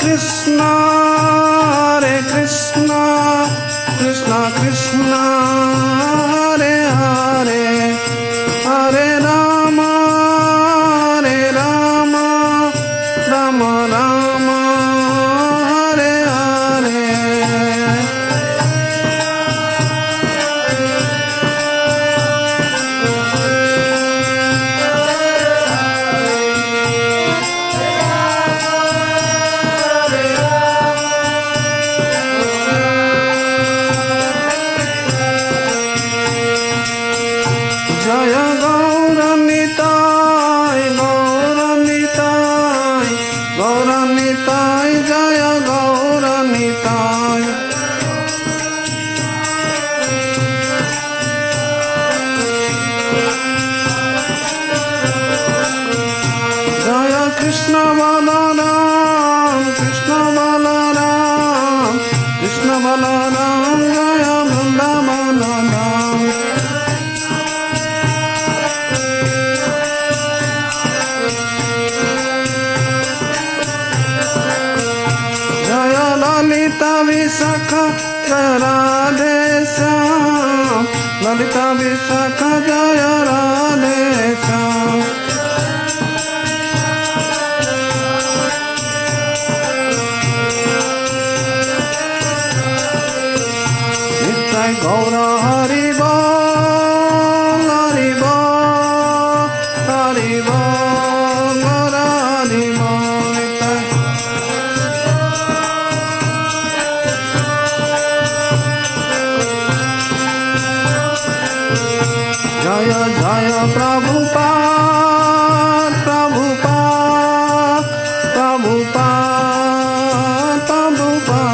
Krishna, Hare Krishna, Krishna Krishna, Hare Hare, Hare Rama, Rama Rama, Hare Hare. Jaya Gauranitai, Gauranitai, Gauranitai, Jaya Gauranitai. Jaya Krishna Balaram, Krishna Balaram, Krishna Balaram, Jaya Vrindavan. Jaya Lalita Visakha, Jaya Radhe Shyam, Lalita Visakha, Jaya Radhe Shyam. Nitai Gaura Hari Bol, Hari Bol, Hari Bol, Gaura Hari Bol, Nitai. Jaya Jaya Prabhupada, Prabhupada, Prabhupada, Prabhupada.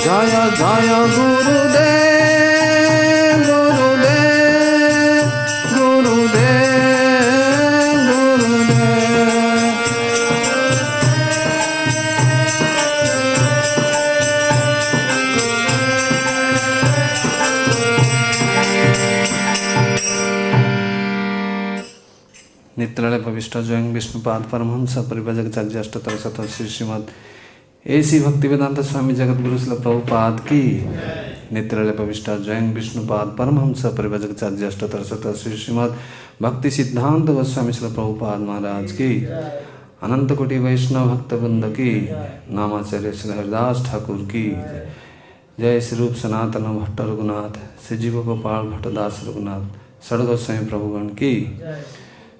Jaya Jaya Gurudev, Gurudev, Gurudev, Gurudev. नित्यलय भविष्ठ स्वयं विष्णुपाद परमहंस परिव्राजक चार्य अष्टोत्तर शतक श्री श्रीमद ऐसी भक्तिवेदांत स्वामी जगतगुरु श्रील प्रभुपाद की। नित्यलय भविष्ठ स्वयं विष्णुपाद परमहंस परिव्राजक चार्य अष्टोत्तर शतक श्री श्रीमद भक्ति सिद्धांत गोस्वामी श्रील प्रभुपाद महाराज की। अनंत कोटि वैष्णव भक्तवृंद की। नामाचार्य श्री हरिदास ठाकुर की। जय श्री रूप सनातन भट्ट रघुनाथ, श्री जीव गोपाल भट्टदास रघुनाथ, षड्गोस्वामी प्रभुगण की।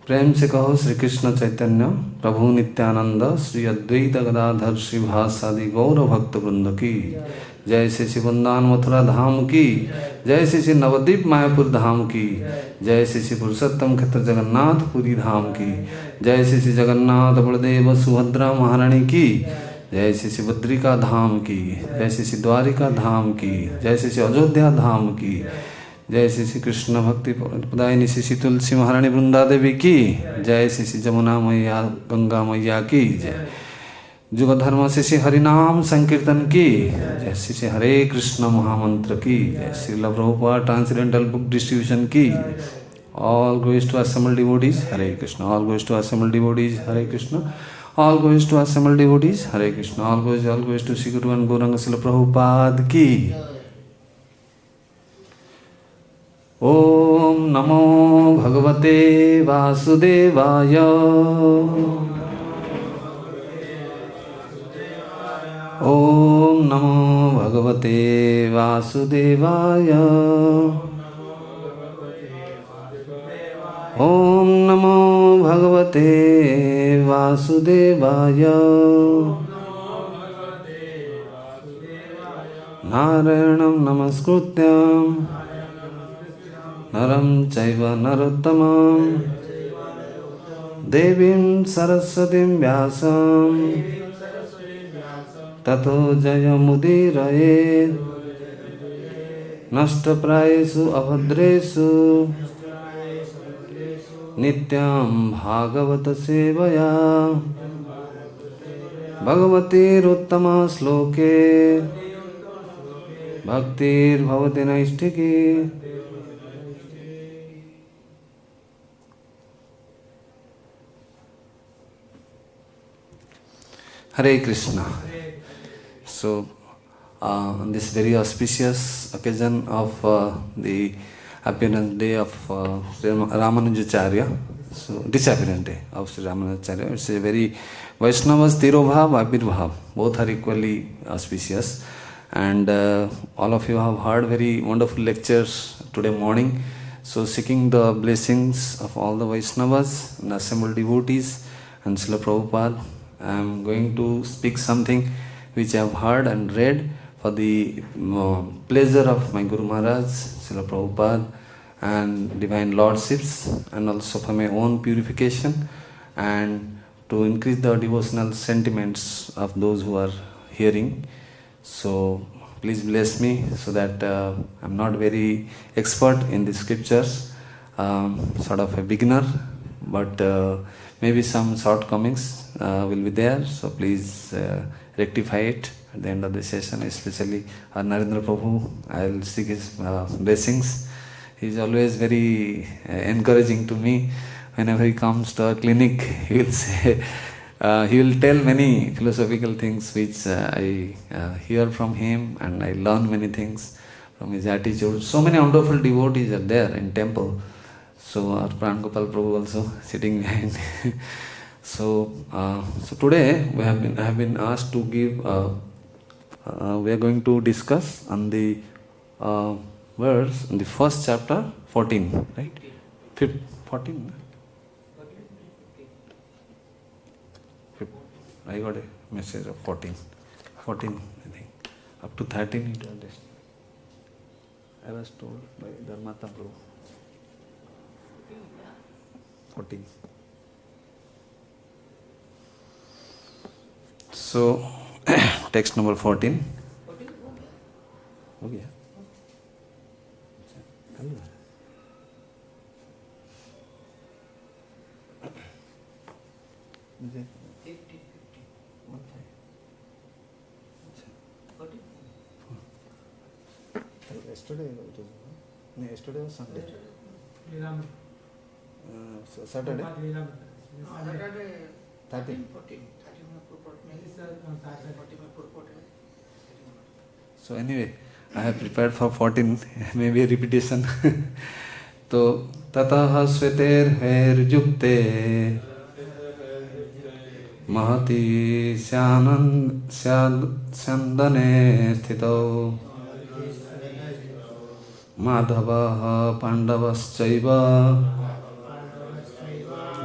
प्रेम से कहो श्री कृष्ण चैतन्य प्रभु नित्यानंद, श्री अद्वैत गदाधर श्रीवासादि गौर भक्त वृंद की। जय श्री श्री वृंदावन मथुरा धाम की। जय श्री श्री नवद्वीप मायापुर धाम की। जय श्री श्री पुरुषोत्तम क्षेत्र जगन्नाथ पुरी धाम की। जय श्री श्री जगन्नाथ बलदेव सुभद्रा महारानी की। जय श्री श्री बद्रिका धाम की। जय श्री श्री द्वारिका धाम की। जय श्री श्री अयोध्या धाम की। जय श्री श्री कृष्ण भक्ति प्रदायिनी श्री श्री तुलसी महारानी वृंदा देवी की। जय श्री श्री जमुना मैया गंगा मैया की। जय जुग धर्म श्री श्री हरिनाम संकीर्तन की। जय श्री श्री हरे कृष्ण महामंत्र की। जय Shri Prabhupada transcendental book distribution की। All glories to assembled devotees Hare Krishna. All glories to assembled devotees Hare Krishna. All glories to assembled devotees Hare Krishna. All glories to Shri guru and Gaurang Srila Prabhupada की। ओम नमो भगवते वासुदेवाय। ओम नमो भगवते वासुदेवाय। ओम नमो भगवते वासुदेवाय। नारायणं नमस्कृत्यं नरं चैव नरोत्तमं देवीं सरस्वतीं व्यासं ततो जयमुदीरयेत्। नष्टप्रायेषु अभद्रेषु नित्यं भागवत सेवया भगवतीरुत्तम श्लोके bhaktir bhavati naistiki. Hare Krishna. So, on this very auspicious occasion of the appearance day of Sri Ramanujacharya, so disappearance day of Sri Ramanujacharya, it's a very Vaishnavas Tirobhav, Abhirbhav, both are equally auspicious. And all of you have heard very wonderful lectures today morning. So, seeking the blessings of all the Vaishnavas and assembled devotees and Srila Prabhupada, I am going to speak something which I have heard and read for the pleasure of my Guru Maharaj, Srila Prabhupada, and Divine Lordships, and also for my own purification and to increase the devotional sentiments of those who are hearing. So please bless me so that I am not very expert in the scriptures, sort of a beginner, but maybe some shortcomings will be there, so please rectify it at the end of the session, especially our Narendra Prabhu. I will seek his blessings. He is always very encouraging to me. Whenever he comes to our clinic, he will say, he will tell many philosophical things which I hear from him, and I learn many things from his attitude. So many wonderful devotees are there in temple. So our Pran Gopal Prabhu also sitting behind. So today I have been asked to give. We are going to discuss on the verse in the first chapter, 14, right? 14. I got a message of 14. 14, I think. Up to 13 it was. I was told by Dharmata Prabhu. 14. So, text number 14. Okay. Yesterday was Sunday. Saturday. 13. So anyway, I have prepared for 14, maybe a repetition. So, tataḥ śvetair yukte mahati syandane sthitau mādhavaḥ pāṇḍavaś caiva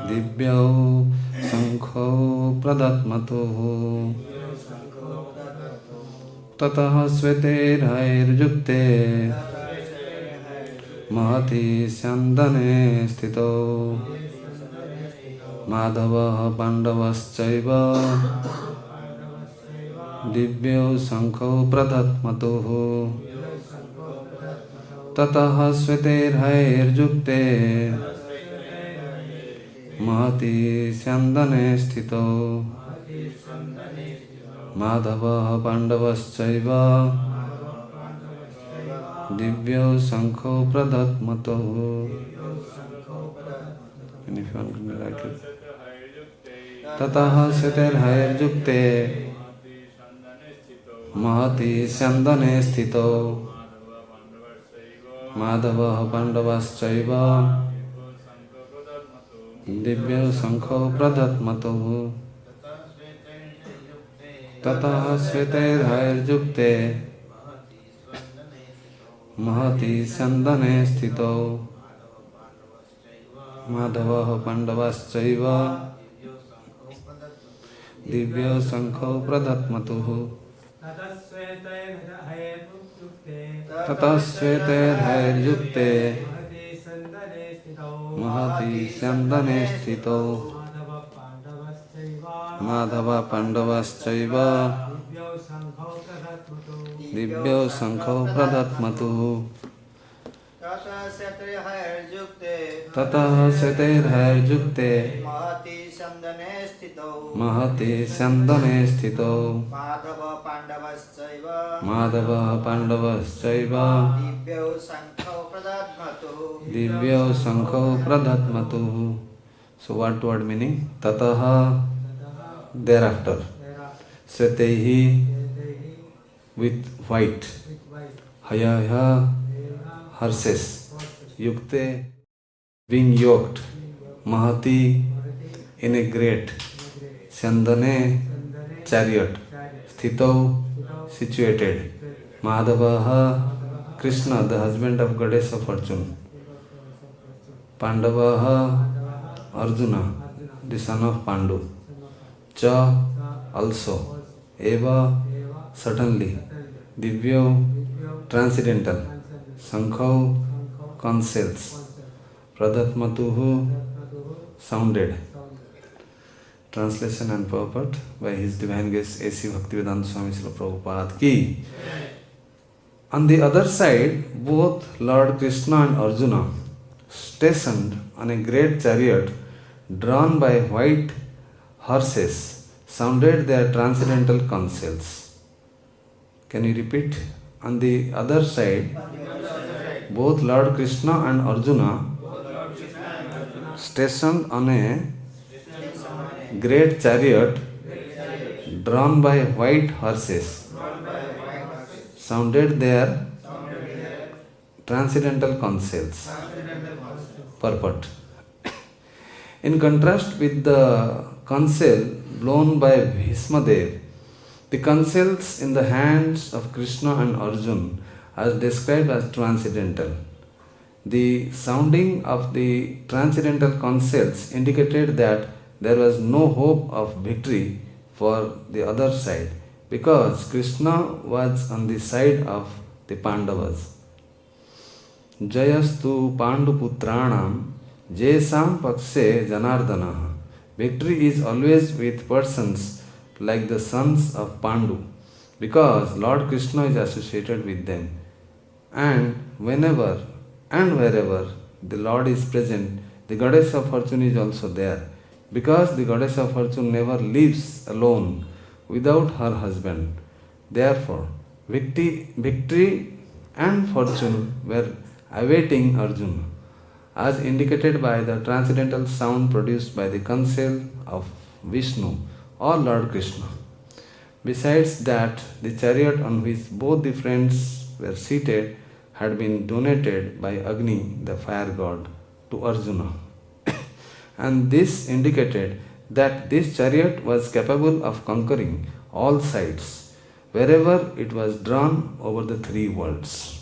divyau śaṅkhau pradadhmatuḥ tataḥ śvetair yukte mahati syandane sthitau mādhavaḥ pāṇḍavaś caiva divyau śaṅkhau pradadhmatuḥ tataḥ śvetair yukte mahati syandane sthitau mādhavaḥ pāṇḍavaś caiva divyau śaṅkhau pradadhmatuḥ. And if you want to write it. Tataḥ śvetair yukte mahati syandane sthitau mādhavaḥ pāṇḍavaś caiva divyau śaṅkhau pradadhmatuḥ. tataḥ śvetair yukte mahati syandane sthitau mādhavaḥ pāṇḍavaś caiva divyau śaṅkhau pradadhmatuḥ. tataḥ śvetair yukte mahati syandane sthitau mādhavaḥ pāṇḍavaś caiva divyau śaṅkhau pradadhmatuḥ. tataḥ śvetair yukte mahati syandane sthitau mādhavaḥ pāṇḍavaś mādhavaḥ pāṇḍavaścaiva divyau śaṅkhau pradadhmatuḥ. So word meaning? Tataḥ, thereafter. Śvetaiḥ, with white. Hayair, horses. Yukte, being yoked. Mahati, in a great. Syandane, chariot. Sthitau, situated. Mādhavaḥ, Kṛṣṇa, the husband of goddess of fortune. Pāṇḍavaḥ, Arjuna, the son of Pāṇḍu. Cha, also. Eva, certainly. Divyau, transcendental. śaṅkhau, conchshells. pradadhmatuḥ, sounded. Translation and purport by His Divine Grace A.C. Bhaktivedanta Swami Srila Prabhupada ki. On the other side, both Lord Kṛṣṇa and Arjuna, stationed on a great chariot drawn by white horses, sounded their transcendental conchshells. Can you repeat? On the other side, both Lord Kṛṣṇa and Arjuna, stationed on a great chariot drawn by white horses, sounded their transcendental conchshells. Purport. In contrast with the conch shell blown by Bhishmadev, the conchshells in the hands of Kṛṣṇa and Arjuna are described as transcendental. The sounding of the transcendental conchshells indicated that there was no hope of victory for the other side, because Kṛṣṇa was on the side of the Pāṇḍavaś. Jayastu Pāṇḍuputranam jesam pakshe janardana. Victory is always with persons like the sons of Pāṇḍu, because Lord Kṛṣṇa is associated with them. And whenever and wherever the Lord is present, the goddess of fortune is also there, because the goddess of fortune never lives alone without her husband. Therefore, victory and fortune were awaiting Arjuna, as indicated by the transcendental sound produced by the conch shell of Vishnu or Lord Kṛṣṇa. Besides that, the chariot on which both the friends were seated had been donated by Agni, the fire god, to Arjuna. And this indicated that this chariot was capable of conquering all sides, wherever it was drawn over the three worlds.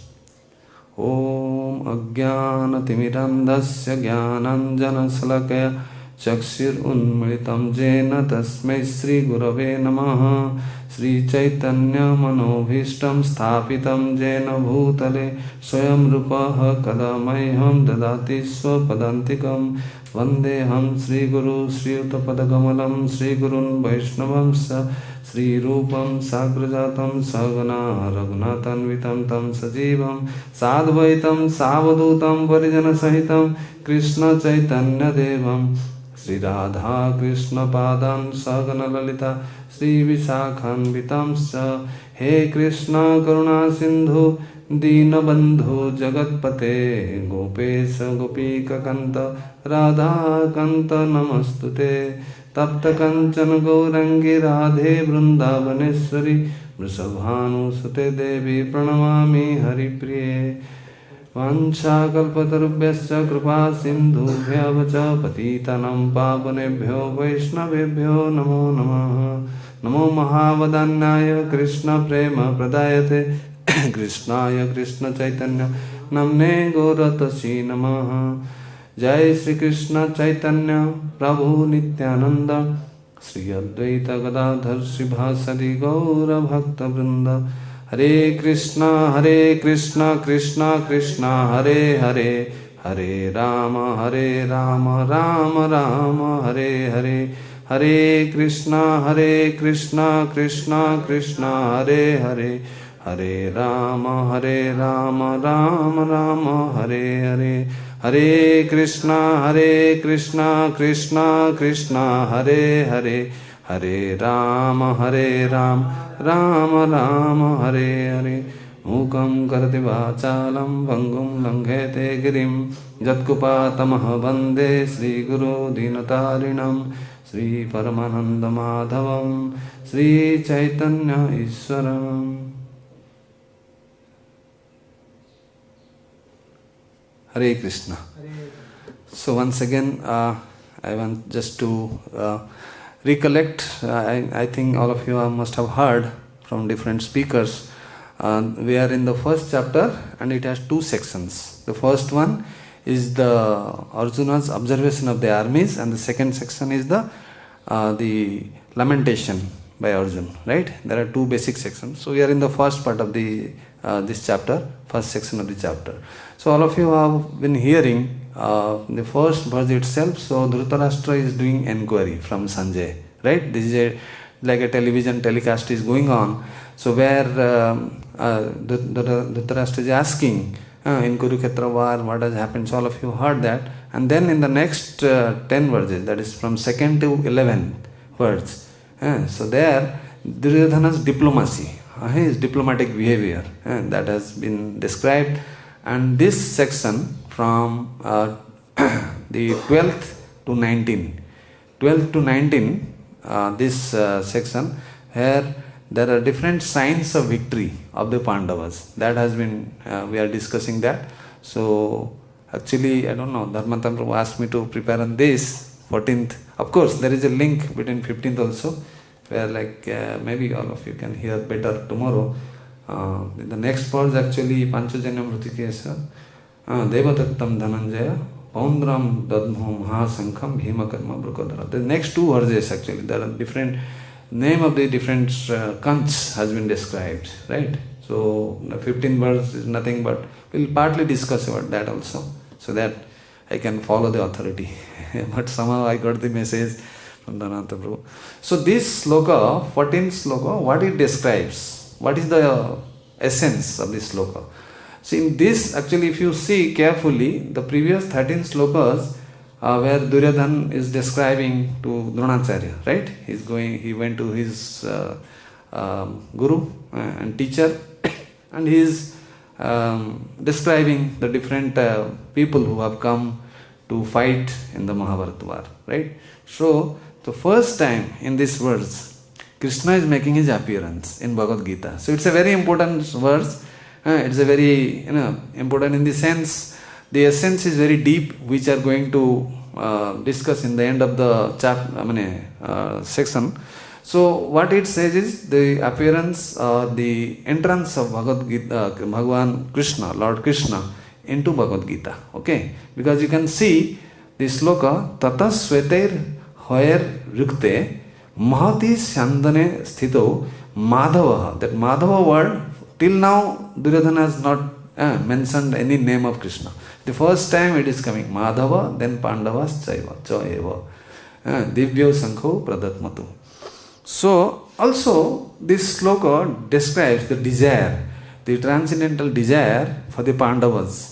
Om Ajnanatimidandasya Jnananjana Salakaya Chakshir Unmilitam Jena Tasmai Sri Gurave Namaha. Sri Chaitanya Manobhishtam Sthapitam Jena Bhutale Swayam Rupaha Kadamaiham Dadati Swapadantikam Vandeham Sri Guru Sri Utapadakamalam Sri Gurun Vaishnavam Sa Sri Rupam Sagrajatam Sagana Raghunathanvitam Tam Sajivam Sadvaitam Savadutam Parijana Sahitam Krishna Chaitanya Devam Sri Radha Krishna Padan Sagana Lalita Sri Visakhanvitam Sa. He Krishna Karuna Sindhu Dīnabandhu Jagatpate Gopesa Gopika Kanta Radha Kanta Namastute Tapta Kancana Gaurangi Radhe Vrindavaneshwari Vrishabhanu Sute Devi Pranamami Haripriye. Vanchakalpatarubhyascha kripa sindhubhya vacha patitanam pavanebhyo vaishnavebhyo namo namaha. Namo mahavadanyaya Krishna prema pradayate Krishnaya Krishna Chaitanya namne Gauratasi namaha. Jai Sri Krishna Chaitanya Prabhu Nityananda Sri Advaita Gadadhar Srivasadi Gaura Bhakta Vrinda. Hare Krishna Krishna Krishna Hare Hare Hare Rama Rama Rama Hare Hare. Hare Krishna Krishna Krishna Hare Hare Hare Rama Rama Rama Hare Hare. Hare Krishna Krishna Krishna Hare Hare Hare Rama, Rama Rama, Hare Hare. Mukam karati vachalam vangum langhete girim jatkupatamaha vande Sri Guru Dinatarinam Sri Paramananda Madhavam Sri Chaitanya Ishwaram. Hare Krishna. So once again, I want just to recollect. I think all of you must have heard from different speakers. We are in the first chapter and it has two sections. The first one is the Arjuna's observation of the armies, and the second section is the lamentation by Arjuna. Right? There are two basic sections. So we are in the first part of the this chapter, first section of the chapter. So all of you have been hearing the first verse itself. So Dhritarashtra is doing enquiry from Sanjay. Right? This is like a television telecast is going on. So where Dhritarashtra is asking in Kurukshetra war what has happened. So all of you heard that. And then in the next 10 verses, that is from 2nd to 11 words. So there Duryodhana's diplomacy, his diplomatic behavior that has been described. And this section from the 12th to 19. 12th to 19, this section, here there are different signs of victory of the Pāṇḍavaś. That has been, we are discussing that. So actually, I don't know, Dharmatam Prabhu asked me to prepare on this 14th. Of course, there is a link between 15th also, where like maybe all of you can hear better tomorrow. The next part is actually Panchajanya Mrutikesa, Devatattam Dhananjaya, Paundram Dadmho Mahasankham Bhimakarma Brukadara. The next two verses actually, there are different, name of the different conchs has been described, right? So the 15th verse is nothing but, we'll partly discuss about that also, so that I can follow the authority. But somehow I got the message from Dhananta Prabhu. So this sloka, 14th sloka, what it describes? What is the essence of this sloka? See, in this, actually, if you see carefully, the previous 13 slokas where Duryodhana is describing to Dronacharya, right? He went to his guru and teacher, and he is describing the different people who have come to fight in the Mahabharata war, right? So, the first time in this verse, Krishna is making his appearance in Bhagavad Gita. So it's a very important verse. It's a very important in the sense, the essence is very deep, which are going to discuss in the end of the section. So what it says is the appearance, the entrance of Bhagavad Gita, Bhagavan Kṛṣṇa, Lord Kṛṣṇa, into Bhagavad Gita. Okay, because you can see the sloka tataḥ śvetair hayair yukte mahati syandane sthitau mādhavaḥ. That mādhavaḥ word, till now Duryodhana has not mentioned any name of Krishna. The first time it is coming mādhavaḥ, then pāṇḍavaś, caiva, divyau, śaṅkhau, pradadhmatuḥ. So also this sloka describes the desire, the transcendental desire for the Pāṇḍavaś.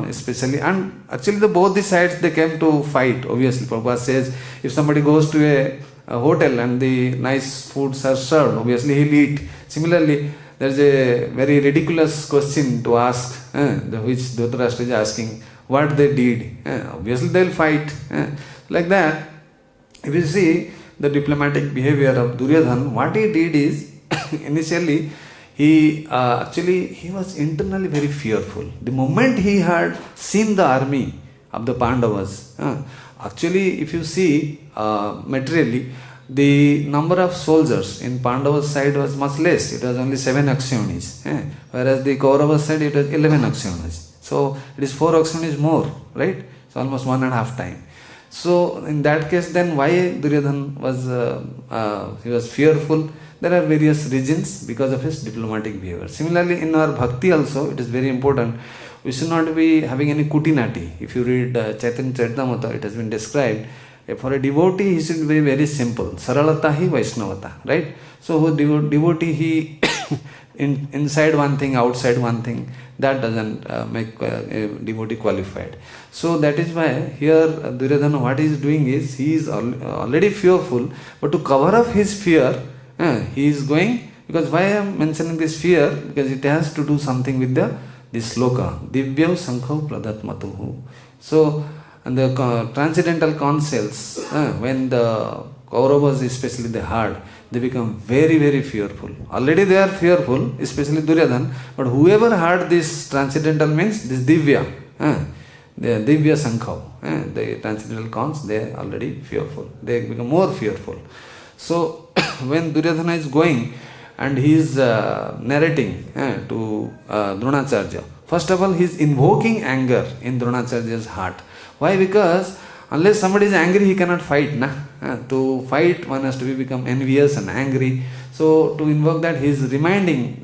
Especially, and actually both the sides they came to fight. Obviously, Prabhupada says if somebody goes to a hotel and the nice foods are served, obviously he'll eat. Similarly, there is a very ridiculous question to ask, which Dhritarashtra is asking, what they did. Obviously they'll fight. Like that, if you see the diplomatic behavior of Duryodhana, what he did is, initially, he was internally very fearful. The moment he had seen the army of the Pāṇḍavaś, actually if you see materially, the number of soldiers in Pāṇḍava's side was much less. It was only 7 Aksyonis, whereas the Kaurava's side it was 11 Aksyonis. So it is 4 Aksyonis more, right? So almost 1.5 times. So in that case, then why Duryodhana was fearful? There are various reasons because of his diplomatic behavior. Similarly, in our bhakti also, it is very important. We should not be having any kutinati. If you read Chaitanya Charitamrita, it has been described. For a devotee, he should be very simple. Saralata hi Vaishnavata, right? So, devotee, he inside one thing, outside one thing, that doesn't make a devotee qualified. So that is why here Duryodhana, what he is doing is, he is already fearful, but to cover up his fear, he is going, because why I am mentioning this fear? Because it has to do something with this sloka, divyau śaṅkhau pradadhmatuḥ. So, and the transcendental conchshells, when the Kauravas, especially they heard, they become very, very fearful. Already they are fearful, especially Duryodhana, but whoever heard this transcendental means this divyau, the divyau śaṅkhau, the transcendental conch, they are already fearful. They become more fearful. So, when Duryodhana is going and he is narrating to Dronacharya, first of all, he is invoking anger in Dronacharya's heart. Why? Because unless somebody is angry, he cannot fight. To fight, one has to become envious and angry. So, to invoke that, he is reminding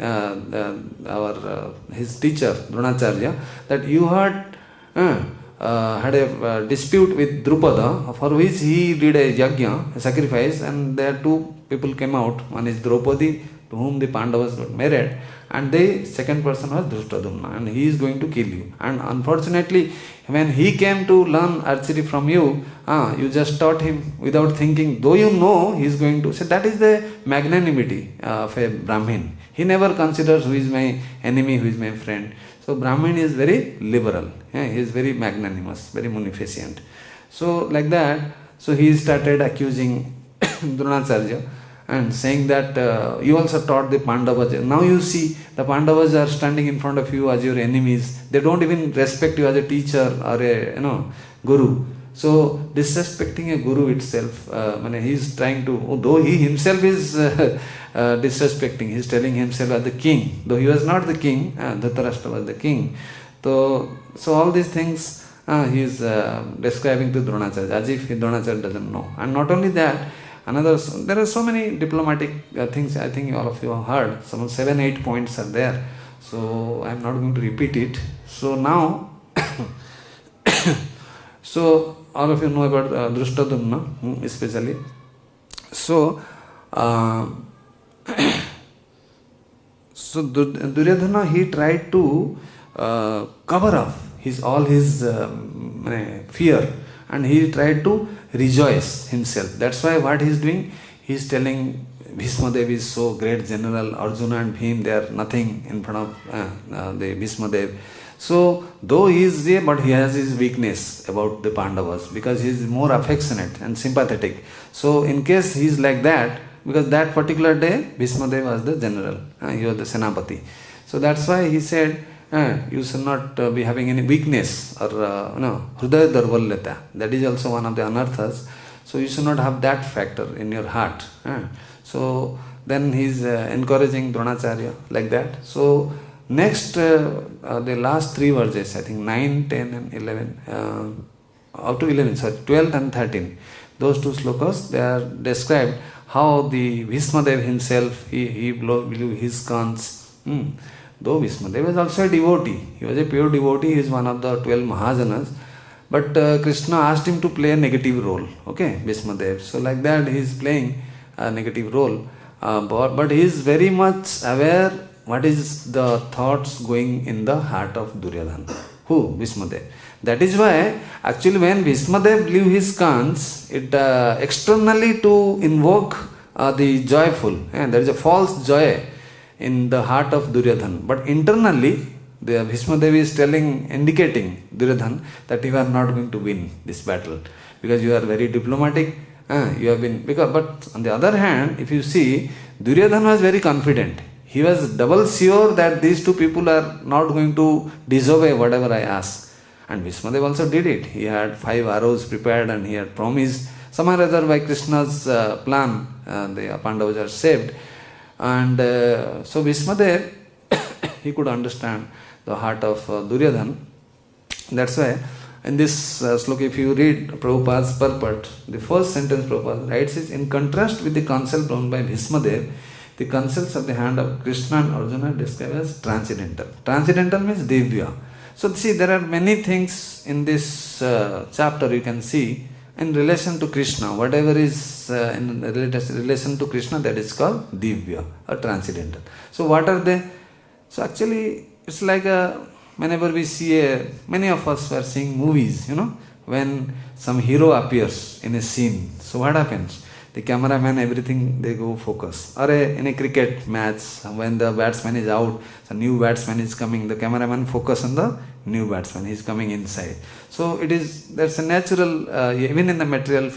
his teacher, Dronacharya, that you had a dispute with Drupada, for which he did a yajna, a sacrifice, and there two people came out. One is Draupadi, to whom the Pāṇḍavaś got married, and the second person was Drushtadumna, and he is going to kill you. And unfortunately, when he came to learn archery from you, you just taught him without thinking, though you know he is going to. So that is the magnanimity of a Brahmin. He never considers who is my enemy, who is my friend. So Brahmin is very liberal, he is very magnanimous, very munificent. So like that, so he started accusing Dronacharya and saying that you also taught the Pāṇḍavaś. Now you see the Pāṇḍavaś are standing in front of you as your enemies. They don't even respect you as a teacher or a guru. So disrespecting a guru itself, he is trying to, though he himself is disrespecting, he is telling himself as the king, though he was not the king, Dhritarashtra was the king. So all these things he is describing to Dronacharya as if Dronacharya doesn't know. And not only that, there are so many diplomatic things, I think all of you have heard, some 7-8 points are there. So I am not going to repeat it. So now, so all of you know about Drushtadumna especially. So, Duryodhana, he tried to cover up all his fear, and he tried to rejoice himself. That's why what he is doing, he is telling Bhismadev is so great general, Arjuna and Bhim, they are nothing in front of the Bhismadev. So, though he is there, but he has his weakness about the Pāṇḍavaś, because he is more affectionate and sympathetic. So, in case he is like that, because that particular day, Bhismadev was the general, he was the Senapati. So, that's why he said, you should not be having any weakness or Hrudaya Darvalyata. That is also one of the anarthas. So, you should not have that factor in your heart. So, then he is encouraging Dronacharya like that. So, next, the last three verses, I think 9, 10 and 11, up to 11, 12 and 13, those two slokas, they are described how the Bhismadev himself, he blew his conch. Though Bhismadev was also a devotee, he was a pure devotee, he is one of the 12 Mahajanas, but Krishna asked him to play a negative role, Bhismadev. So like that he is playing a negative role, but he is very much aware what is the thoughts going in the heart of Duryodhana. Who? Bhismadev. That is why actually when Bhismadev blew his conch, it externally to invoke the joyful, and there is a false joy in the heart of Duryodhana. But internally, the Bhismadev is indicating Duryodhana that you are not going to win this battle because you are very diplomatic. You have been but on the other hand, if you see, Duryodhana was very confident. He was double sure that these two people are not going to disobey whatever I ask. And Bhismadev also did it. He had 5 arrows prepared and he had promised. Somehow or other by Krishna's plan, the Pāṇḍavaś are saved. And so Bhismadev, he could understand the heart of Duryodhana. That's why in this sloka, if you read Prabhupada's Purport, the first sentence Prabhupada writes is, in contrast with the conchshells blown by Bhismadev, the conchshells of the hand of Kṛṣṇa and Arjuna described as transcendental. Transcendental means divyau. So see, there are many things in this chapter you can see. in relation to Krishna. Whatever is in relation to Krishna, that is called divyau or transcendental. So what are they? So actually it's like whenever we see many of us were seeing movies, when some hero appears in a scene. So what happens? The cameraman, everything, they go focus. Or in a cricket match, when the batsman is out, the new batsman is coming, the cameraman focus on the new batsman, he is coming inside. So that's a natural, even in the material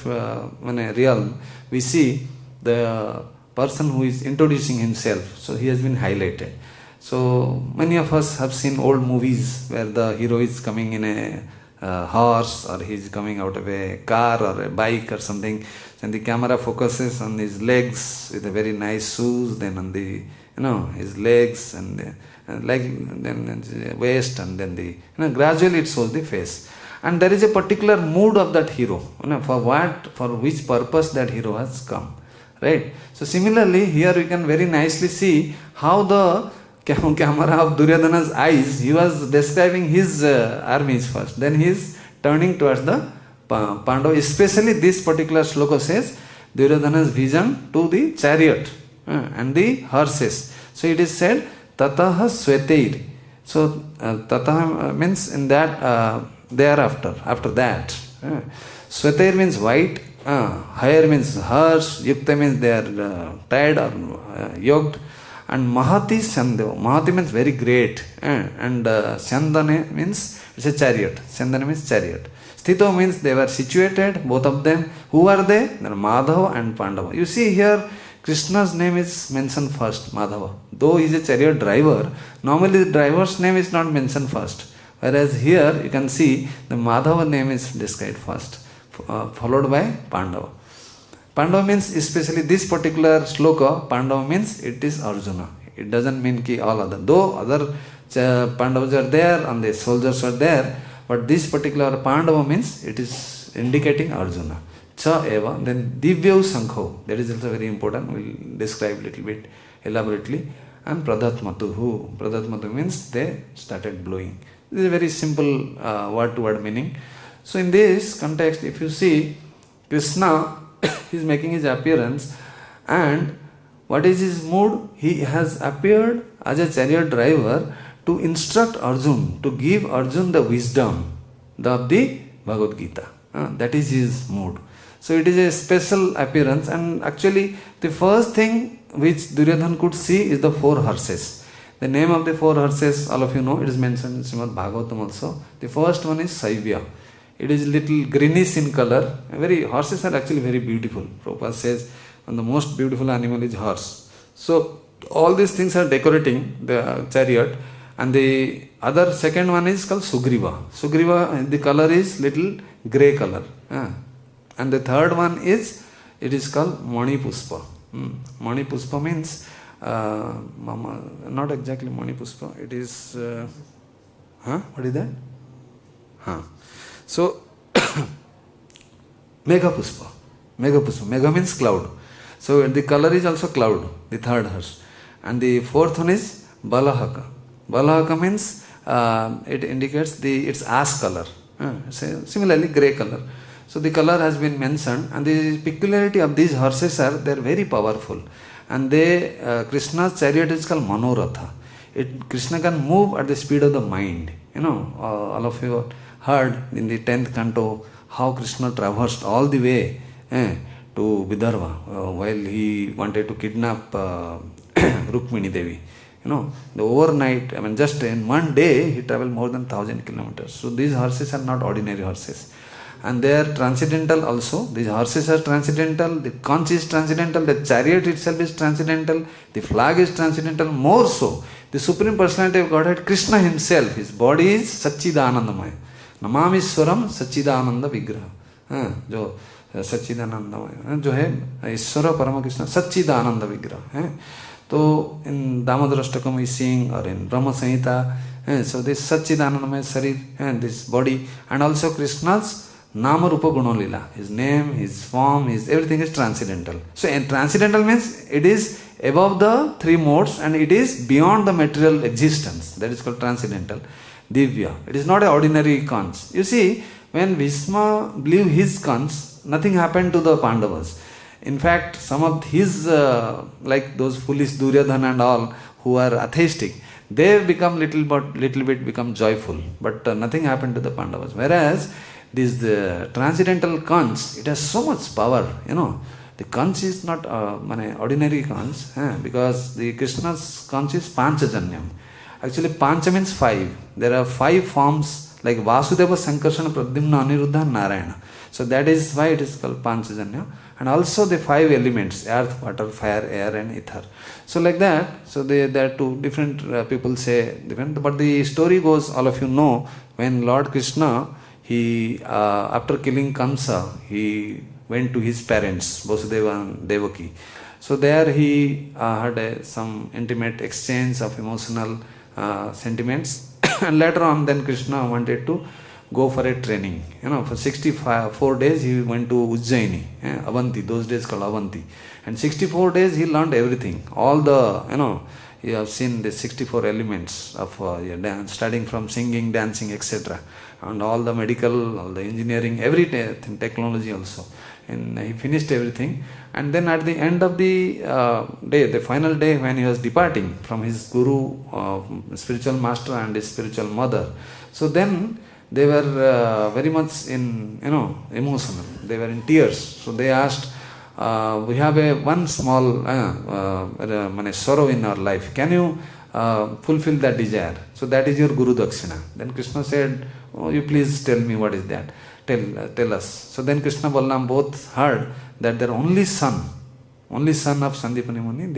realm, we see the person who is introducing himself, so he has been highlighted. So many of us have seen old movies where the hero is coming in a horse, or he is coming out of a car or a bike or something. Then the camera focuses on his legs with a very nice shoes, then on the his legs and then his waist, and then gradually it shows the face. And there is a particular mood of that hero, for which purpose that hero has come, right? So similarly here we can very nicely see how the camera of Duryodhana's eyes, he was describing his armies first, then he is turning towards the Pāṇḍu. Especially this particular sloka says Duryodhana's vision to the chariot and the horses. So it is said tataḥ śvetair. So tataḥ means in that thereafter, after that. Śvetair means white, hayair means horse, yukte means they are tied or yoked, and mahati syandane. Mahati means very great, and syandane means it's a chariot. Syandane means chariot. Sthitau means they were situated, both of them. Who are they? They are mādhavaḥ and Pāṇḍavaḥ. You see here, Krishna's name is mentioned first, mādhavaḥ. Though he is a chariot driver, normally the driver's name is not mentioned first. Whereas here you can see the Madhava name is described first, followed by Pāṇḍavaḥ. Pāṇḍavaḥ means, especially this particular sloka, Pāṇḍavaḥ means it is Arjuna. It doesn't mean ki all other. Though other Pandavas are there and the soldiers are there, but this particular Pāṇḍavaḥ means it is indicating Arjuna. Caiva, then divyau śaṅkhau, that is also very important. We will describe a little bit elaborately. And pradadhmatuḥ. Pradadhmatuḥ means they started blowing. This is a very simple word-to-word meaning. So in this context, if you see, Krishna is making his appearance, and what is his mood? He has appeared as a chariot driver to instruct Arjuna, to give Arjuna the wisdom of the Bhagavad Gita. That is his mood. So it is a special appearance, and actually the first thing which Duryodhana could see is the 4 horses. The name of the 4 horses, all of you know, it is mentioned in Srimad Bhagavatam also. The first one is Saivya. It is little greenish in color. Horses are actually very beautiful. Prabhupada says, and the most beautiful animal is horse. So all these things are decorating the chariot. And the other second one is called Sugriva. Sugriva, the color is little grey color. And the third one is, it is called Mani Puspa. Mani Puspa means, not exactly Mani Puspa, it is, what is that? So, Megha Puspa. Megha Puspa. Megha means cloud. So the color is also cloud, the third horse. And the fourth one is Balahaka. Balahaka means, it indicates its ash color. Similarly, grey color. So the color has been mentioned, and the peculiarity of these horses are they are very powerful, and Krishna's chariot is called Manoratha. Krishna can move at the speed of the mind. All of you heard in the 10th canto how Krishna traversed all the way to Vidarbha while he wanted to kidnap Rukmini Devi. The overnight, just in one day he traveled more than 1,000 kilometers. So these horses are not ordinary horses. And they are transcendental also. These horses are transcendental, the conch is transcendental, the chariot itself is transcendental, the flag is transcendental. More so, the Supreme Personality of Godhead, Krishna himself, his body is Satchidanandamaya. Namamiswaram Satchidananda Vigraha. जो सच्चिदानंदमय जो है ईश्वर परम कृष्ण सच्चिदानंद विग्रह. तो in Damodarashtakam we sing, or in Brahma Samhita, so this Satchidanandamaya Sarir, and this body, and also Krishna's Nama Rupa Gunolila, his name, his form, everything is transcendental. So transcendental means it is above the three modes and it is beyond the material existence. That is called transcendental. Divyau. It is not an ordinary conch. You see, when Bhishma blew his conch, nothing happened to the Pāṇḍavaś. In fact, some of his, like those foolish Duryodhana and all, who are atheistic, they become little bit become joyful, but nothing happened to the Pāṇḍavaś. Whereas this transcendental conch, it has so much power, The conch is not ordinary conch, because the Krishna's conch is Panchajanyam. Actually, Pancha means 5. There are 5 forms like Vasudeva, Sankarsana, Pradyumna, Aniruddha, Narayana. So that is why it is called Panchajanya. And also the 5 elements, earth, water, fire, air and ether. So like that, so there are two different people say different. But the story goes, all of you know, when Lord Kṛṣṇa, he after killing Kamsa, he went to his parents, Vasudeva and Devaki. So there he had some intimate exchange of emotional sentiments. And later on, then Krishna wanted to go for a training. For 64 days he went to Ujjaini, Avanti, those days called Avanti. And 64 days he learned everything. All the, you have seen the 64 elements of dance, starting from singing, dancing, etc. And all the medical, all the engineering, everything, technology also. And he finished everything. And then at the end of the day, the final day when he was departing from his guru, spiritual master and his spiritual mother, so then they were very much in, emotional. They were in tears. So they asked, we have one small sorrow in our life. Can you fulfill that desire? So that is your Guru Dakshina. Then Krishna said, oh, you please tell me what is that. Tell us. So then Krishna Balaram both heard that their only son of Sandipani Muni,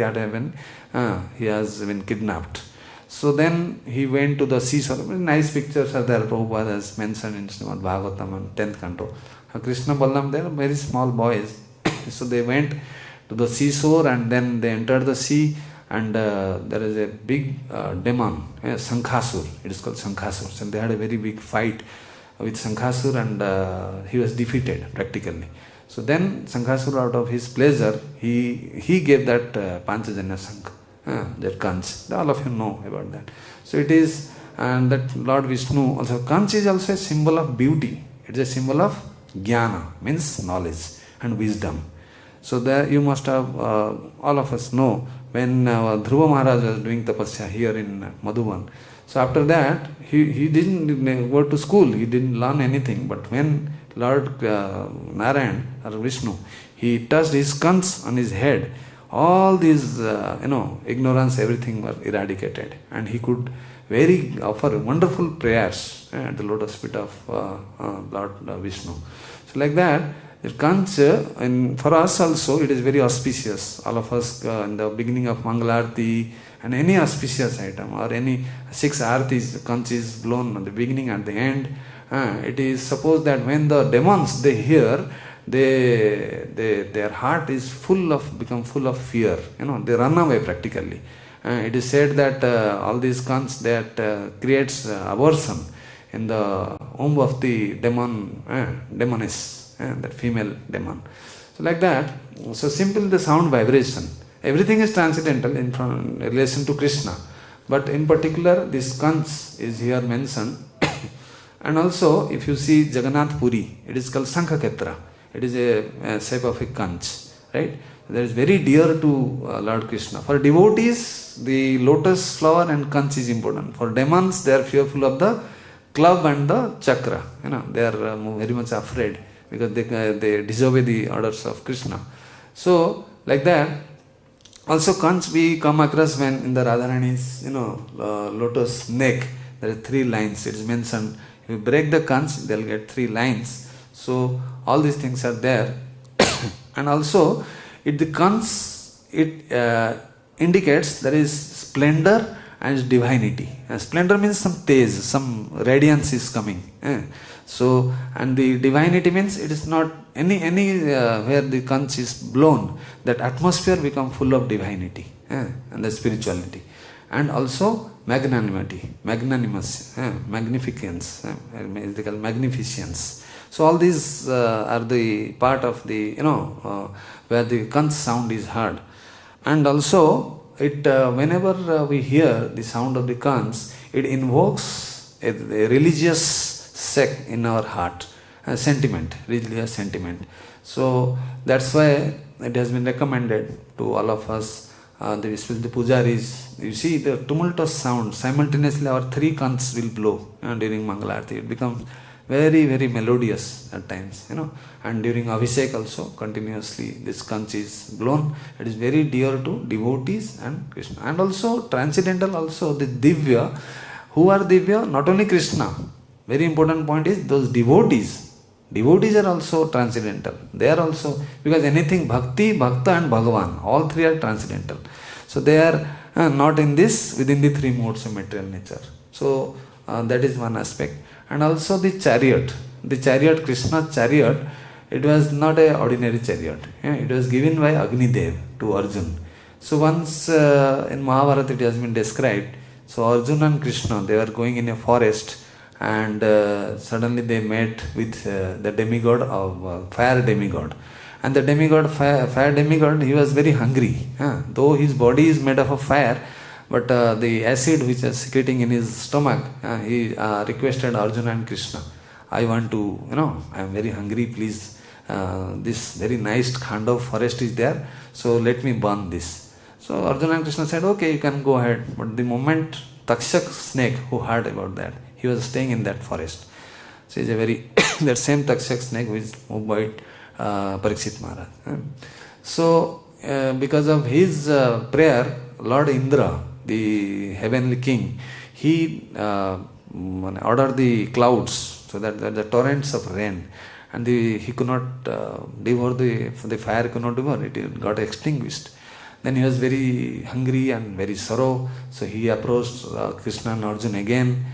he has been kidnapped. So then he went to the seashore. Nice pictures are there. Prabhupada has mentioned in Srimad Bhagavatam and 10th canto. Krishna Balaram, they are very small boys. So they went to the seashore and then they entered the sea, and there is a big demon, Śaṅkhasur. It is called Śaṅkhasur. So they had a very big fight with Śaṅkhasur and he was defeated practically. So then Śaṅkhasur, out of his pleasure, he gave that Panchajanya Sankh, that conch. All of you know about that. So it is, and that Lord Vishnu also, conch is also a symbol of beauty. It is a symbol of jnana, means knowledge and wisdom. So there you must have, all of us know, when Dhruva Maharaj was doing tapasya here in Madhuban. So after that, he didn't go to school, he didn't learn anything. But when Lord Narayan or Vishnu, he touched his conch on his head, all these, ignorance, everything were eradicated. And he could offer wonderful prayers at the lotus feet of Lord Vishnu. So like that, the conch, and for us also, it is very auspicious. All of us, in the beginning of Mangalarti, and any auspicious item, or any 6 artis, the conch is blown at the beginning and the end. It is supposed that when the demons, they hear, their heart is become full of fear. They run away practically. It is said that all these conch that creates aversion in the womb of the demoness, that female demon. So like that, so simple the sound vibration. Everything is transcendental in relation to Krishna. But in particular, this conch is here mentioned. And also, if you see Jagannath Puri, it is called Shankhaketra. It is a shape of a conch, right? That is very dear to Lord Krishna. For devotees, the lotus flower and conch is important. For demons, they are fearful of the club and the chakra. They are very much afraid because they disobey the orders of Krishna. So, like that, also conch we come across when in the Radharani's, lotus neck, there are 3 lines. It is mentioned, if you break the conch, they'll get 3 lines. So, all these things are there. And also, the conch, it indicates there is splendor and divinity. Splendor means some tej, some radiance is coming. So, and the divinity means it is not any where the conch is blown, that atmosphere become full of divinity and the spirituality. And also magnanimity, magnanimous, magnificence, they call magnificence. So all these are the part of the, where the conch sound is heard. And also, it whenever we hear the sound of the conch, it invokes a religious sect in our heart, a sentiment, religious sentiment. So that's why it has been recommended to all of us, especially the pujaris. You see the tumultuous sound, simultaneously our three conchs will blow during Mangalarti. It becomes very, very melodious at times, and during Abhishek also continuously this conch is blown. It is very dear to devotees and Krishna. And also transcendental also, the divyau. Who are divyau? Not only Krishna. Very important point is those devotees. Devotees are also transcendental. They are also, because anything bhakti, bhakta and Bhagavan, all three are transcendental. So they are not in this, within the three modes of material nature. So that is one aspect. And also the chariot, Krishna's chariot, it was not an ordinary chariot. It was given by Agnidev to Arjuna. So once in Mahabharata it has been described. So Arjuna and Krishna, they were going in a forest, and suddenly they met with the demigod of fire demigod. And the demigod, fire demigod, he was very hungry. Though his body is made up of fire, but the acid which is secreting in his stomach, he requested Arjuna and Krishna, I want to, I am very hungry, please, this very nice kind of forest is there, so let me burn this. So Arjuna and Krishna said, okay, you can go ahead. But the moment Takshak snake, who heard about that, he was staying in that forest. So he's a very, that same Takshak snake who is moved by Parikshit Maharaj. So because of his prayer, Lord Indra, the heavenly king, he ordered the clouds so that the torrents of rain, and he could not devour the fire could not devour it. It got extinguished. Then he was very hungry and very sorrow. So he approached Krishna and Arjuna again.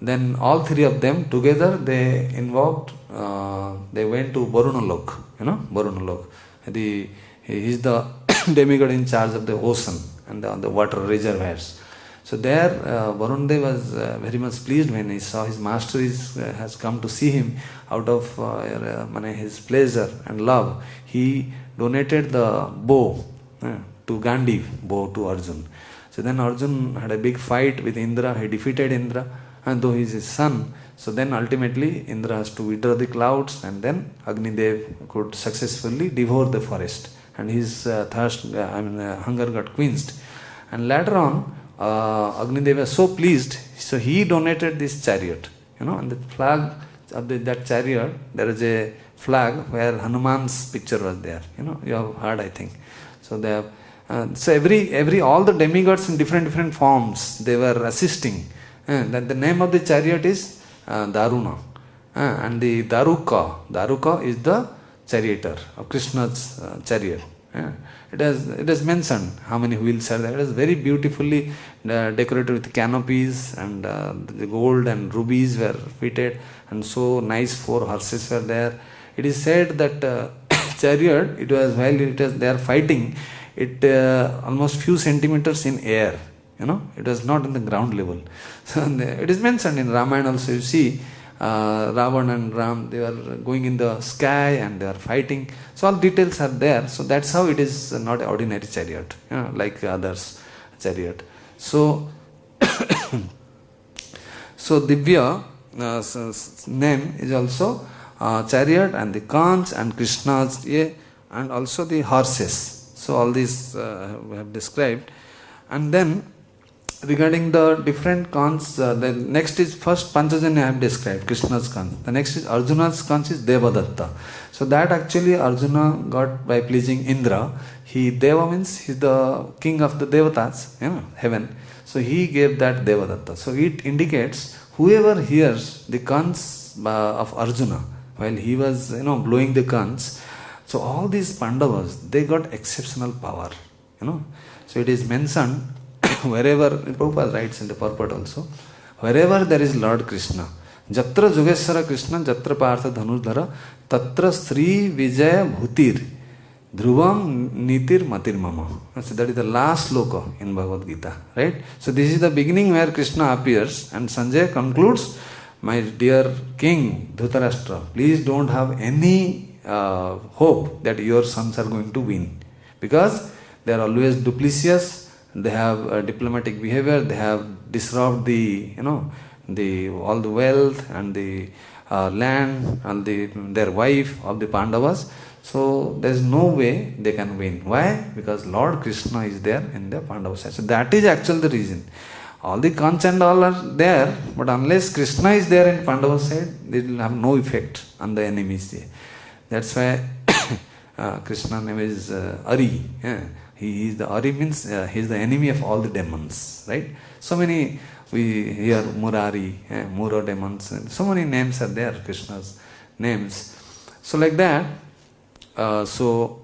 Then all three of them together, they invoked, they went to Varunalok, Varunalok. He is the demigod in charge of the ocean and the water reservoirs. So there, Varundev was very much pleased when he saw his master has come to see him. Out of his pleasure and love, he donated the bow to Gandiv, bow to Arjuna. So then Arjuna had a big fight with Indra. He defeated Indra, and though he is his son, so then ultimately Indra has to withdraw the clouds, and then Agnidev could successfully devour the forest, and his hunger got quenched. And later on, Agnidev was so pleased, so he donated this chariot. And the flag of that chariot, there is a flag where Hanuman's picture was there. You have heard, I think. So they have. So all the demigods in different forms, they were assisting. That the name of the chariot is Daruna, and the Daruka is the charioteer of Krishna's chariot. It is mentioned how many wheels are there. It is very beautifully decorated with canopies, and the gold and rubies were fitted, and so nice 4 horses were there. It is said that chariot, it was while they are fighting, it almost few centimeters in air. It was not in the ground level. So it is mentioned in Ramayana also. You see, Ravan and Ram, they were going in the sky and they are fighting. So all details are there. So that's how it is not an ordinary chariot, like others chariot. So, so Divyau name is also chariot, and the conch and Krishna's, and also the horses. So all these we have described. And then regarding the different conchs, the next is first Panchajanya I have described, Krishna's conch. The next is Arjuna's conch is Devadatta. So that actually Arjuna got by pleasing Indra. Deva means he is the king of the Devatas, heaven. So he gave that Devadatta. So it indicates whoever hears the conch of Arjuna while he was blowing the conch, so all these Pāṇḍavaś, they got exceptional power. So it is mentioned wherever, Prabhupada writes in the Purport also, wherever there is Lord Kṛṣṇa, Jatra Jogeshwara Kṛṣṇa, Jatra Partha Dhanurdhara, Tatra Sri Vijaya Bhutir, Dhruvam Nitir Matir Mama. So that is the last sloka in Bhagavad Gita, right? So this is the beginning where Krishna appears, and Sanjay concludes, my dear king Dhritarashtra, please don't have any hope that your sons are going to win, because They are always duplicitous. They have diplomatic behavior. They have disrupted all the wealth and the land and their wife of the Pāṇḍavaś. So there is no way they can win. Why? Because Lord Kṛṣṇa is there in the Pāṇḍavaś side. So that is actually the reason. All the conchs and all are there, but unless Kṛṣṇa is there in Pāṇḍavaś side, it will have no effect on the enemies there. That's why Kṛṣṇa name is Ari. Yeah. He is the Ari means he is the enemy of all the demons, right? So many we hear Murari, Muro demons, and so many names are there, Krishna's names. So like that, so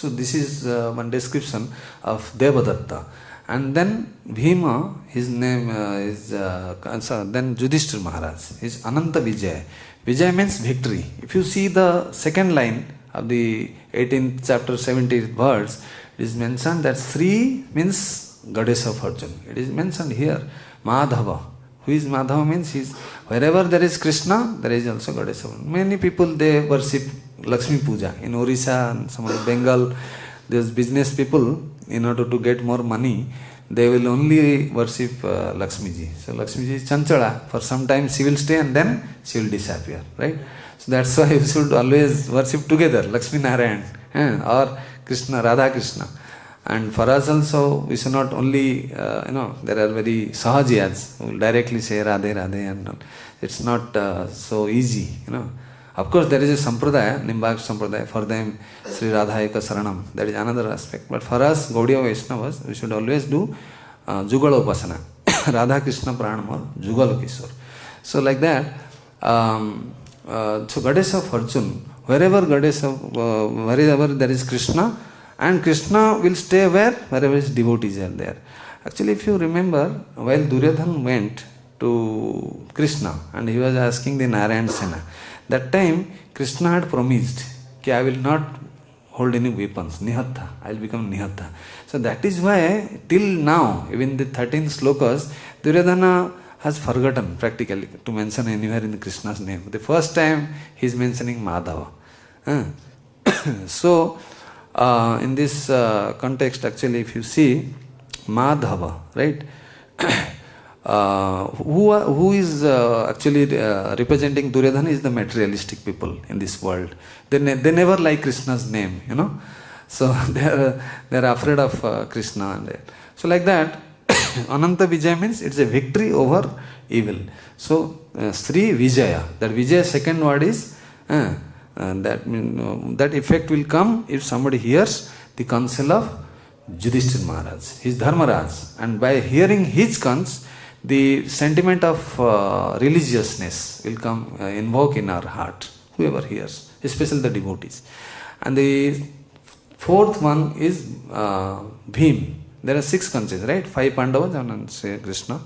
this is one description of Devadatta. And then Bhima, his name is, then Yudhishthira Maharaj, is Ananta Vijaya. Vijaya means victory. If you see the second line of the 18th chapter, 17th verse, it is mentioned that Sri means goddess of fortune. It is mentioned here, mādhavaḥ. Who is mādhava means wherever there is Kṛṣṇa, there is also goddess of fortune. Many people, they worship Lakshmi Puja. In Orissa and some of Bengal, there's business people, in order to get more money, they will only worship Lakshmi ji. So Lakshmi ji is Chanchala. For some time she will stay and then she will disappear, right? So that's why we should always worship together, Lakshmi Narayan or Krishna, Radhacharan. And for us also, we should not only, there are very sahajiyas who will directly say Radhe, Radhe, and it's not so easy, Of course, there is a sampradaya, Nimbak sampradaya, for them, Sri Radhaika Saranam, that is another aspect. But for us, Gaudiya Vaishnavas, we should always do Jugala Upasana, Radha Krishna Pranamar, Jugal Kishore. So like that, so goddess of fortune, wherever there is Krishna, and Krishna will stay wherever his devotees are there. Actually, if you remember, while Duryodhana went to Krishna and he was asking the Narayan Sena, that time Krishna had promised that I will not hold any weapons, nihatha, I will become nihatha. So that is why till now, even the 13 slokas, Duryodhana has forgotten practically to mention anywhere in Krishna's name. The first time he is mentioning mādhavaḥ. So in this context, actually, if you see mādhavaḥ, right? Who is actually representing Duryodhana is the materialistic people in this world. They never like Krishna's name, So they are afraid of Krishna. So like that, Ananta Vijaya means it's a victory over evil. So Sri Vijaya, that Vijaya second word is that effect will come if somebody hears the counsel of Yudhishthira Maharaj, his Dharmaraj, and by hearing his counsel, the sentiment of religiousness will come invoke in our heart, whoever hears, especially the devotees. And the fourth one is Bhim. There are 6 conchs, right? 5 Pāṇḍavaś and say Krishna.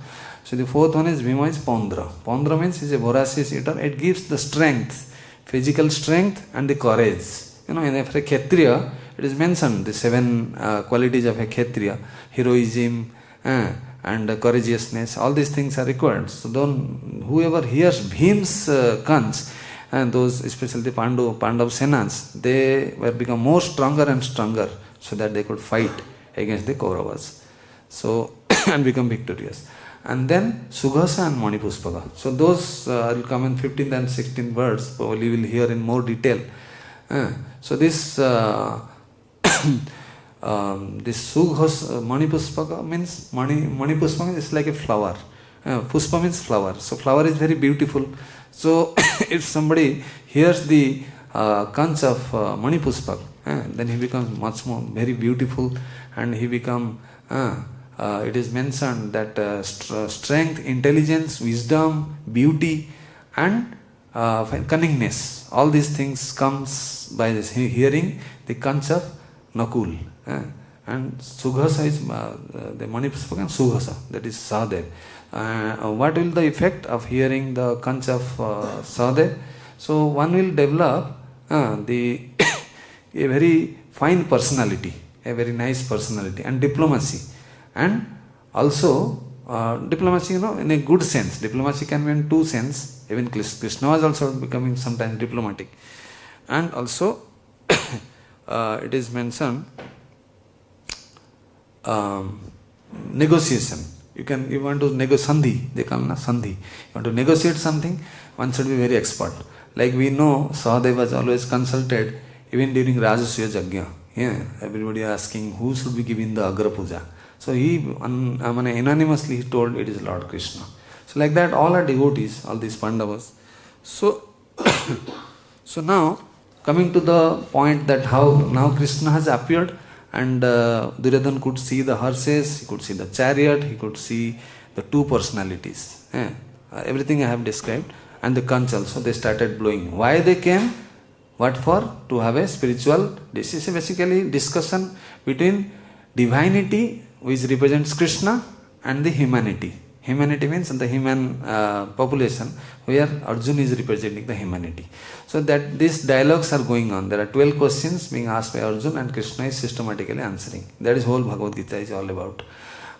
So the fourth one is Bhima is Pāṇḍra. Pāṇḍra means he is a voracious eater. It gives the strength, physical strength and the courage. In a Kshatriya, it is mentioned the 7 qualities of a Kshatriya, heroism and courageousness. All these things are required. So whoever hears Bhim's conchs, and those especially the Pāṇḍava Senas, they were become more stronger and stronger so that they could fight against the Kauravas. So and become victorious. And then Sughasa and Manipuspaka. So those will come in 15th and 16th verse. Probably we will hear in more detail. So this this Sughasa Manipuspaka means Manipuspaka is like a flower. Puspa means flower. So flower is very beautiful. So if somebody hears the conch of Manipuspaka, then he becomes much more very beautiful, and he become it is mentioned that strength, intelligence, wisdom, beauty and cunningness, all these things comes by this hearing the conch of Nakul. And Sughasa is the Manipuspaka and Sughasa, that is Sahadev. What will the effect of hearing the conch of Sahadev? So one will develop a very fine personality, a very nice personality, and diplomacy. And also diplomacy, in a good sense. Diplomacy can be in 2 sense. Even Krishna was also becoming sometimes diplomatic. And also it is mentioned negotiation. You want to negotiate, they call it sandhi. You want to negotiate something, one should be very expert. Like we know, Sahadeva was always consulted even during Rajasuya Yajna. Yeah, everybody asking who should be giving the Agra Puja. So he unanimously he told it is Lord Kṛṣṇa. So like that, all are devotees, all these Pāṇḍavaś. So, so now coming to the point that how now Kṛṣṇa has appeared, and Duryodhana could see the horses, he could see the chariot, he could see the two personalities. Everything I have described, and the conchshells. So they started blowing. Why they came? What for? To have a spiritual. This is basically discussion between divinity, which represents Kṛṣṇa, and the humanity. Humanity means the human population, where Arjuna is representing the humanity. So that these dialogues are going on. There are 12 questions being asked by Arjuna, and Kṛṣṇa is systematically answering. That is whole Bhagavad Gita is all about.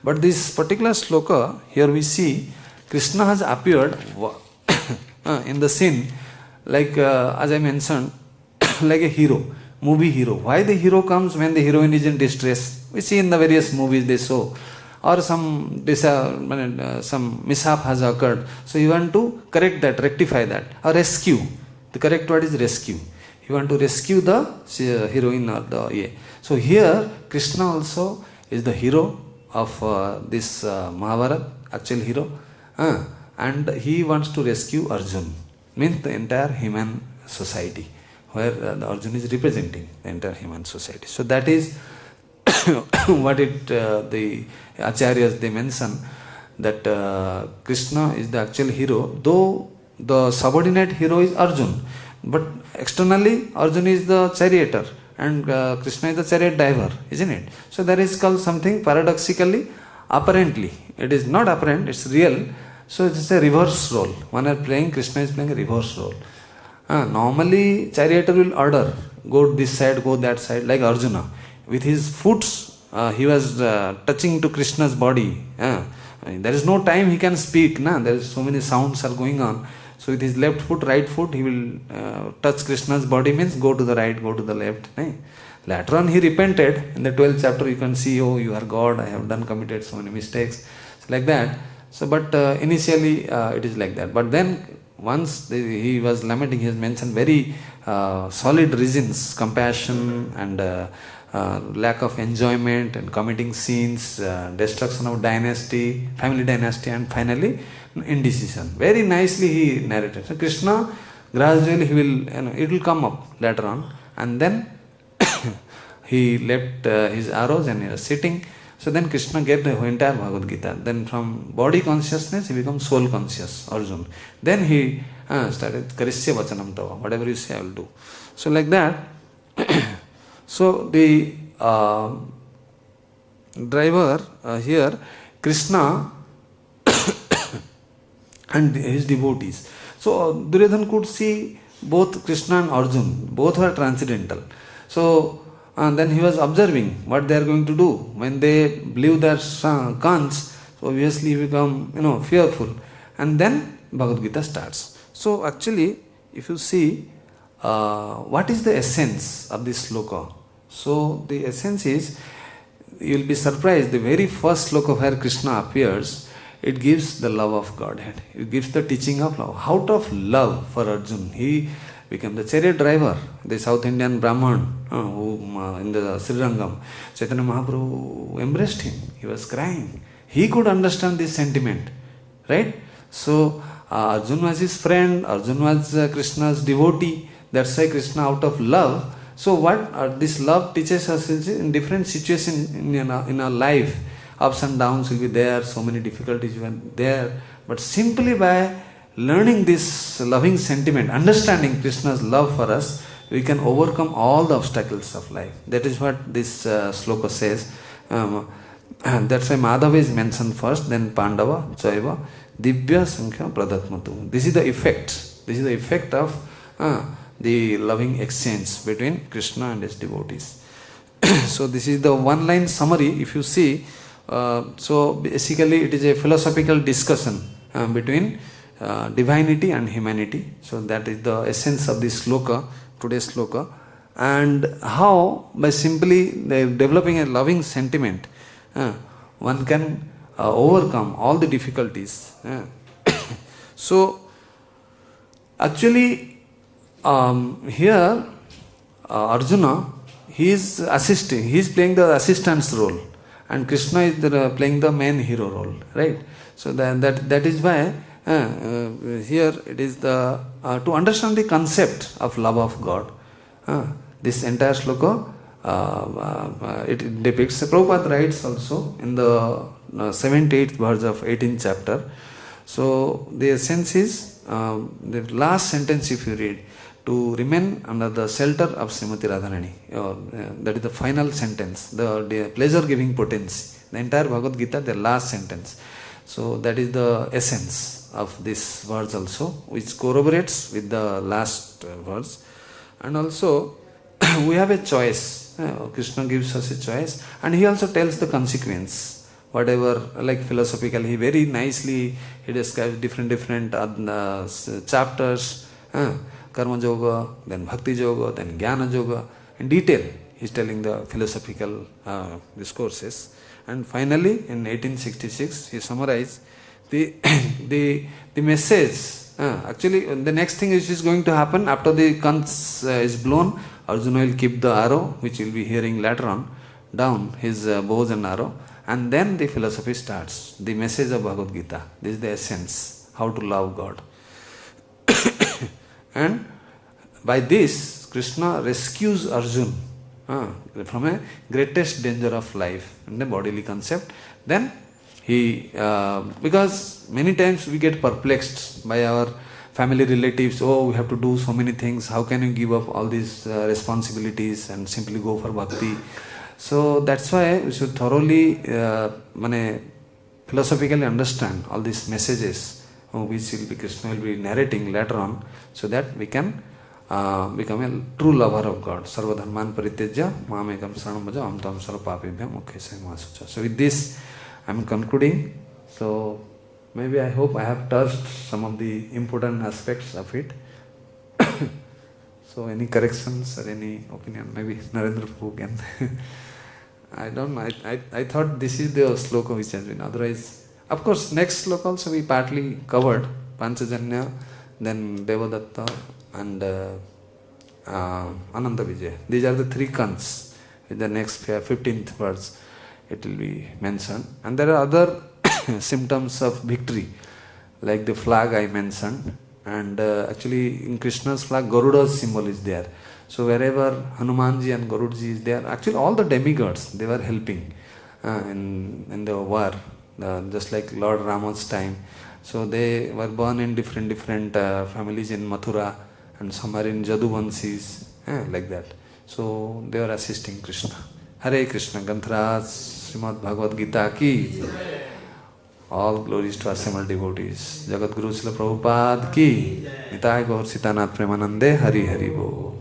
But this particular sloka, here we see Kṛṣṇa has appeared in the scene, like as I mentioned, like a hero, movie hero. Why the hero comes when the heroine is in distress? We see in the various movies they show. Or some mishap has occurred. So you want to correct that, rectify that, or rescue. The correct word is rescue. You want to rescue the heroine or the So here Kṛṣṇa also is the hero of this Mahabharata, actual hero, and he wants to rescue Arjuna, means the entire human society, where the Arjuna is representing the entire human society. So that is what the acharyas they mention, that Kṛṣṇa is the actual hero, though the subordinate hero is Arjuna, but externally Arjuna is the charioteer and Kṛṣṇa is the chariot driver, isn't it? So that is called something paradoxically, apparently. It is not apparent, it's real. So it's a reverse role. When you are playing, Kṛṣṇa is playing a reverse role. Normally charioteer will order, go this side, go that side, like Arjuna. With his foot, he was touching to Kṛṣṇa's body. There is no time he can speak. There is so many sounds are going on. So with his left foot, right foot, he will touch Kṛṣṇa's body, means go to the right, go to the left. Later on he repented. In the 12th chapter you can see, oh, you are God, I have committed so many mistakes. So like that. So but initially it is like that. But then once he was lamenting, he has mentioned very solid reasons, compassion and lack of enjoyment and committing sins, destruction of dynasty, family dynasty, and finally indecision. Very nicely he narrated. So Kṛṣṇa, gradually he will, it will come up later on, and then he left his arrows and he was sitting. So then Kṛṣṇa gave the entire Bhagavad Gita. Then from body consciousness he becomes soul conscious, Arjuna. Then he started Karisya Vachanam Tava, whatever you say I will do. So like that. So the driver here, Kṛṣṇa and his devotees. So Duryodhana could see both Kṛṣṇa and Arjuna, both were transcendental. So and then he was observing what they are going to do. When they blew their conch, so obviously he become fearful. And then Bhagavad Gita starts. So actually, if you see, what is the essence of this sloka? So the essence is, you will be surprised, the very first sloka where Kṛṣṇa appears, it gives the love of Godhead. It gives the teaching of love. Out of love for Arjuna, he became the chariot driver, the South Indian Brahman who in the Srirangam. Chaitanya Mahaprabhu embraced him. He was crying. He could understand this sentiment, right? So Arjuna was his friend, Arjuna was Kṛṣṇa's devotee. That's why Kṛṣṇa, out of love. So what this love teaches us is in different situations in our life, ups and downs will be there, so many difficulties will be there. But simply by learning this loving sentiment, understanding Kṛṣṇa's love for us, we can overcome all the obstacles of life. That is what this sloka says. That's why mādhavaḥ is mentioned first, then Pāṇḍavaḥ, caiva, divyau, śaṅkhau, pradadhmatuḥ. This is the effect. This is the effect of the loving exchange between Kṛṣṇa and his devotees. So this is the one-line summary. If you see, so basically it is a philosophical discussion between divinity and humanity. So that is the essence of this sloka, today's sloka. and how by simply developing a loving sentiment, one can overcome all the difficulties. So, actually, here Arjuna, he is assisting, he is playing the assistant's role, and Krishna is playing the main hero role, right? So that is why here it is the to understand the concept of love of God. This entire sloka it depicts. Prabhupada writes also in the 78th verse of 18th chapter. So the essence is the last sentence if you read, to remain under the shelter of Srimati Radharani. That is the final sentence, the pleasure-giving potency. The entire Bhagavad Gita, the last sentence. So that is the essence of this verse also, which corroborates with the last verse. And also, we have a choice. Krishna gives us a choice, and he also tells the consequence. Whatever, like philosophically, he very nicely he describes different chapters. Karma yoga, then bhakti yoga, then jnana yoga. In detail, he is telling the philosophical discourses. And finally, in 1866, he summarized the message. Actually, the next thing which is going to happen after the conch is blown, Arjuna will keep the arrow, which we will be hearing later on, down his bows and arrow, and then the philosophy starts. The message of Bhagavad Gita. This is the essence, how to love God. And by this, Krishna rescues Arjuna from a greatest danger of life in the bodily concept. Then he, because many times we get perplexed by our family relatives. Oh, we have to do so many things. How can you give up all these responsibilities and simply go for bhakti? So that's why we should thoroughly, philosophically understand all these messages, which Krishna will be narrating later on, so that we can become a true lover of God. Sarva dharman paritejya mamekam saranam bhaja aham tvam sarva papebhyam mokshaye mahasucha. So with this, I am concluding. So maybe I hope I have touched some of the important aspects of it. So any corrections or any opinion? Maybe Narendra Prabhu can. I don't know. I thought this is the sloka which has been. Otherwise, of course, next sloka also we partly covered. Panchajanya, then Devadatta and Ananda Vijay. These are the three kanths. In the next 15th verse, it will be mentioned. And there are other symptoms of victory, like the flag I mentioned. And actually, in Krishna's flag, Garuda's symbol is there. So wherever Hanumanji and Garudji is there, actually all the demigods, they were helping in the war, just like Lord Rama's time. So they were born in different families in Mathura, and some are in Jaduvansis, like that. So they were assisting Krishna. Hare Krishna, Gantharaj, Srimad Bhagavad Gita ki. All glories to assembled devotees. Jagat Guru Srila Prabhupada ki. Nitai Gaur Sitanath Premanande, Hari Hari Bo.